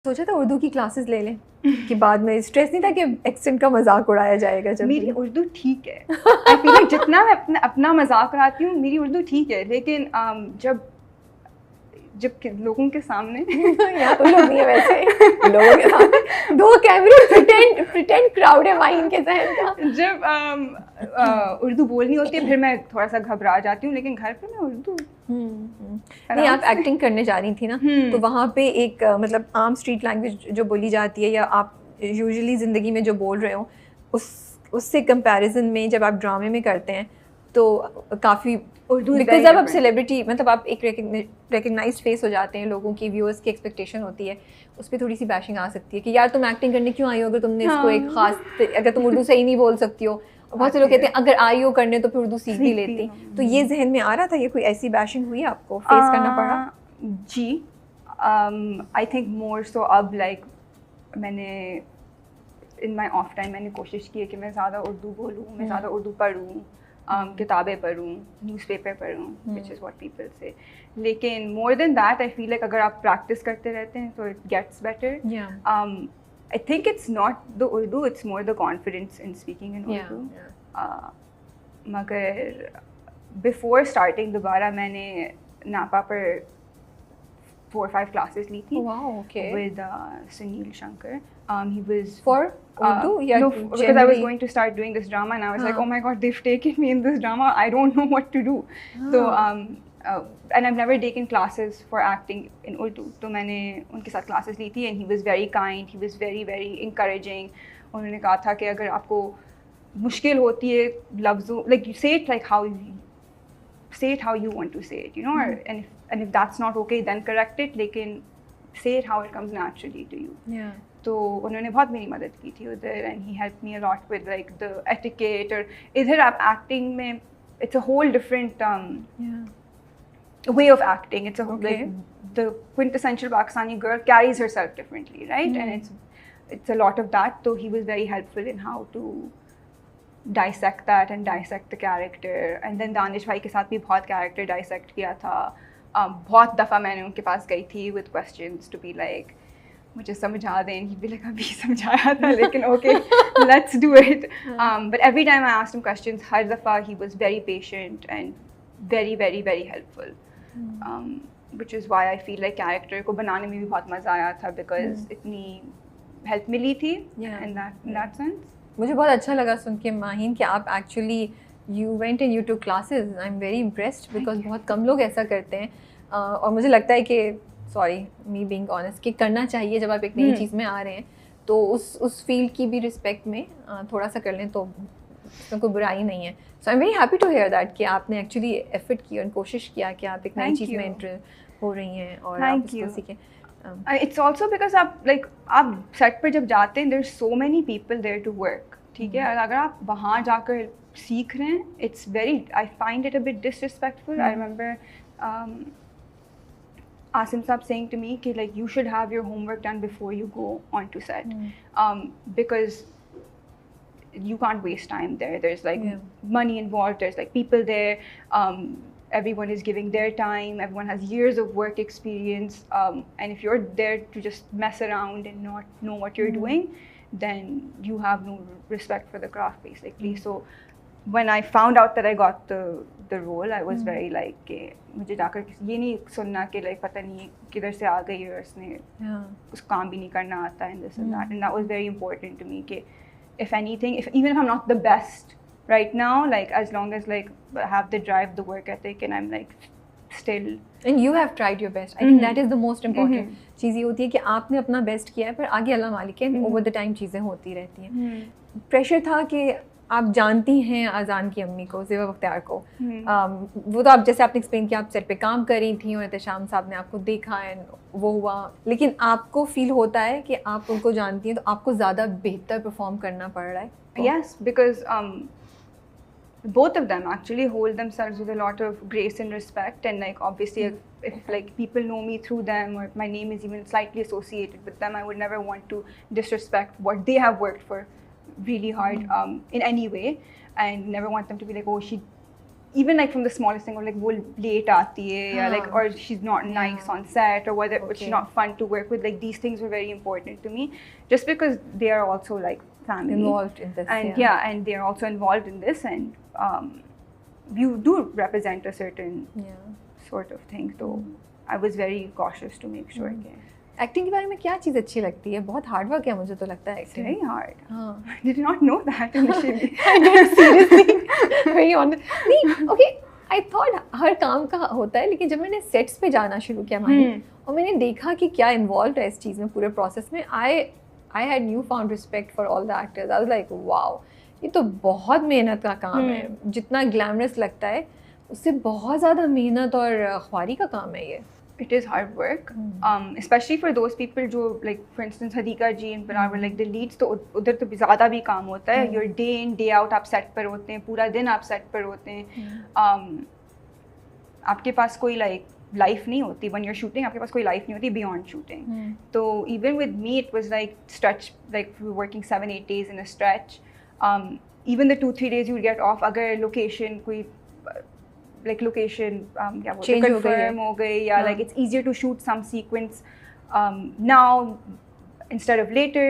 सोचा था उर्दू की क्लासेस ले लें कि बाद में स्ट्रेस नहीं था कि एक्सेंट का मजाक उड़ाया जाएगा जब मेरी उर्दू ठीक है। आई फील लाइक जितना मैं अपना मजाक उड़ाती हूँ मेरी उर्दू ठीक है, लेकिन जब लोगों के सामने यहाँ कोई लोग नहीं है वैसे लोगों के सामने 2 कैमरे प्रिटेंड क्राउड है माहीन के जहन का। जब उर्दू बोलनी होती है फिर मैं थोड़ा सा घबरा जाती हूँ, लेकिन घर पे मैं उर्दू नहीं, आप एक्टिंग करने जा रही थी ना, तो वहाँ पे एक मतलब आम स्ट्रीट लैंग्वेज जो बोली जाती है या आप यूजुअली ज़िंदगी में जो बोल रहे हो उससे कंपैरिजन में जब आप ड्रामे में करते हैं तो काफ़ी उर्दू, बिकॉज जब आप सेलिब्रिटी मतलब आप एक रिकग्नाइज्ड फेस हो जाते हैं, लोगों की व्यूअर्स की एक्सपेक्टेशन होती है, उस पर थोड़ी सी बैशिंग आ सकती है कि यार तुम एक्टिंग करने क्यों आई हो अगर तुमने इसको एक खास, अगर तुम उर्दू सही नहीं बोल सकती हो। बहुत से लोग कहते हैं अगर आई हो करने तो फिर उर्दू सीख ही लेती। तो ये जहन में आ रहा था, ये कोई ऐसी बैशिंग हुई आपको फेस करना पड़ा? जी, आई थिंक मोर सो अब लाइक मैंने इन माई ऑफ टाइम मैंने कोशिश की है कि मैं ज़्यादा उर्दू बोलूँ, मैं ज़्यादा उर्दू पढ़ूँ, किताबें पढ़ूँ, न्यूज़पेपर पढ़ूँ, which is what people say. लेकिन more than that I feel like अगर आप प्रैक्टिस करते रहते हैं तो it gets better. I think it's not the Urdu, it's more the confidence in speaking in Urdu. मगर before starting दोबारा मैंने नापा पर 4-5 classes ली थी। Wow, okay. With Sunil Shankar. He was for Urdu? Yeah, no, because I was going to start doing this drama and I was like, oh my god, they've taken me in this drama. I don't know what to do. So and I've never taken classes for acting in Urdu. तो मैंने उनके साथ classes ली थी and he was very kind, he was very very encouraging. उन्होंने कहा था कि अगर आपको मुश्किल होती है लफ्ज़ों, like you say it like how you want to say it, you know, and if that's not okay then correct it, लेकिन say it how it comes naturally to you. Yeah. तो उन्होंने बहुत मेरी मदद की थी उधर and he helped me a lot with like the etiquette. और इधर आप acting में it's a whole different way of acting. It's a like the quintessential Pakistani girl carries herself differently, right? And it's a lot of that. So he was very helpful in how to dissect that and dissect the character. And then Danish भाई के साथ भी बहुत character dissect किया था। बहुत दफ़ा मैंने उनके पास गई थी with questions to be like मुझे समझा दें, he'd be like अभी समझाया था लेकिन okay let's do it. But every time I asked him questions हर दफ़ा he was very patient and very very very helpful. Which is why I feel like character को बनाने में भी बहुत मज़ा आया था because इतनी help मिली थी in that sense. मुझे बहुत अच्छा लगा सुन के माहीन कि आप actually you went and you took classes. I'm very impressed because बहुत कम लोग ऐसा करते हैं और मुझे लगता है कि sorry me being honest कि करना चाहिए जब आप एक नई चीज़ में आ रहे हैं तो उस फील्ड की भी रिस्पेक्ट में थोड़ा सा कर लें तो उसमें कोई बुराई नहीं है। So I am very happy to hear that कि आपने एक्चुअली एफर्ट की और कोशिश किया कि आप एक नई चीज़ में एंटर हो रही हैं और आप उसको सीखें। It's also because आप सेट पर जब जाते हैं there are so many people there to work, ठीक है, अगर आप वहाँ जाकर सीख रहे हैं it's very, I find it a bit disrespectful. I remember Asim Saab saying to me कि like you should have your homework done before you go onto set, because you can't waste time there. There's like money involved, there's like people there, everyone is giving their time, everyone has years of work experience, and if you're there to just mess around and not know what you're doing, then you have no respect for the craft basically. So when I found out that I got the role, I was very like कि मुझे जाकर ये नहीं सुनना कि like पता नहीं किधर से आ गई और उसने उस काम भी नहीं करना आता and this and that, and that was very important to me कि if anything, even if I'm not the best right now, like as long as like I have the drive, the work ethic, and I'm like still, and you have tried your best. I think that is the most important चीज़ ये होती है कि आपने अपना best किया है, पर आगे अल्लाह मालिक है, ओवर द टाइम चीज़ें होती रहती हैं। प्रेशर था कि आप जानती हैं अजान की अम्मी को, ज़ेबा बख्तियार को, वो तो आप जैसे आपने एक्सप्लेन किया आप सेट पे काम कर रही थी और एहतशाम साहब ने आपको देखा एंड वो हुआ, लेकिन आपको फील होता है कि आप उनको जानती हैं तो आपको ज़्यादा बेहतर परफॉर्म करना पड़ रहा है? Yes, because both of them actually hold themselves with a lot of grace and respect, and like obviously if like people know me through them or my name is even slightly associated with them, I would never want to disrespect what they have worked for really hard in any way, and never want them to be like, oh, she even like from the smallest thing, or like वो late आती है, या like, or she's not nice on set, or whether she's not fun to work with. Like these things were very important to me, just because they are also like family involved in this, and and they are also involved in this, and you do represent a certain sort of thing. So I was very cautious to make sure. Acting के बारे में क्या चीज़ अच्छी लगती है? बहुत hard work है मुझे तो लगता है. It's very hard. I did not know that initially. Seriously, very honest. नहीं, okay. I thought हर काम का होता है, लेकिन जब मैंने सेट्स पे जाना शुरू किया माही, और मैंने देखा कि क्या इन्वॉल्व है इस चीज़ में, पूरे प्रोसेस में, I had newfound respect for all the actors. I was like, wow, ये तो बहुत मेहनत का काम है. जितना ग्लैमरस लगता है उससे बहुत ज़्यादा मेहनत और ख्वारी का काम है ये. It is hard work, especially for those people जो like for instance Siddiqui ji and Pinar were like the leads, तो उधर तो ज़्यादा भी काम होता है. You're day in day out आप set पर होते हैं, पूरा दिन आप set पर होते हैं. आपके पास कोई like life नहीं होती when you're shooting. आपके पास कोई life नहीं होती beyond shooting. तो even with me it was like stretch, like we were working 7-8 days in a stretch. Even the 2-3 days you would get off अगर location कोई like location क्या बोलते हैं confirm हो गई, या like it's easier to shoot some sequence now instead of later.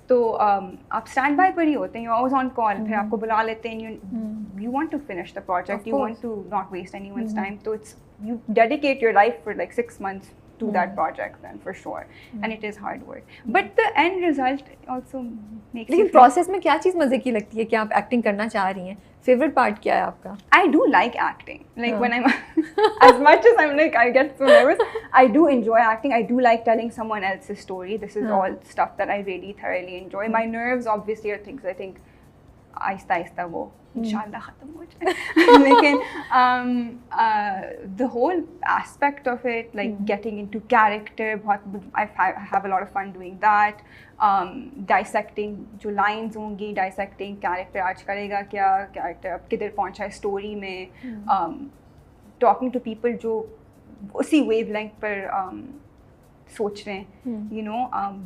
तो आप stand by पर ही होते हैं, you're always on call. फिर आपको बुला लेते हैं, you want to finish the project, you want to not waste anyone's time. So it's you dedicate your life for like 6 months to that project then for sure, and it is hard work, but the end result also makes. लेकिन process में क्या चीज़ मज़े की लगती है कि आप acting करना चाह रही हैं? Favorite part क्या है आपका? I do like acting. Like when I'm as much as I'm like I get so nervous, I do enjoy acting. I do like telling someone else's story. This is all stuff that I really thoroughly enjoy. My nerves obviously are things I think Aahista Aahista वो इंशाल्लाह ख़त्म हो जाए. लेकिन the whole aspect of it, like getting into character, I have a lot of fun doing that. Dissecting जो lines होंगी, dissecting character आज करेगा क्या, character अब किधर पहुँचा है story में, talking to people जो उसी wavelength पर सोच रहे हैं, you know,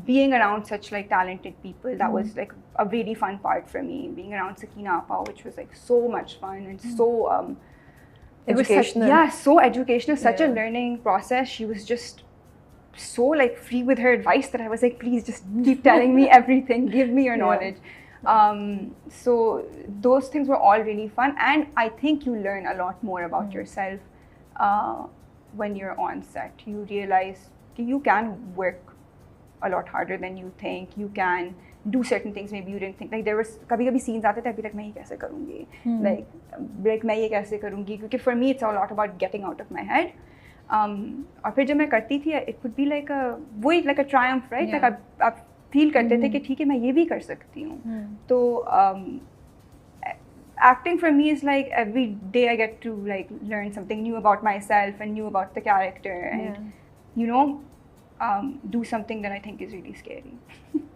being around such like talented people, that was like a really fun part for me. Being around Sakina Appa, which was like so much fun and so educational. So educational, such a learning process. She was just so like free with her advice that I was like, please just keep telling me everything, give me your knowledge. So those things were all really fun, and I think you learn a lot more about yourself when you're on set. You realize you can work a lot harder than you think. You can do certain things maybe you didn't think. Like there was कभी-कभी scenes आते थे, अभी तक मैं ये कैसे करूँगी, like मैं ये कैसे करूँगी, क्योंकि for me it's a lot about getting out of my head. और फिर जब मैं करती थी, it would be like a triumph, right? Like आप feel करते थे कि ठीक है मैं ये भी कर सकती हूँ. तो acting for me is like every day I get to like learn something new about myself and new about the character, and you know, do something that I think is really scary.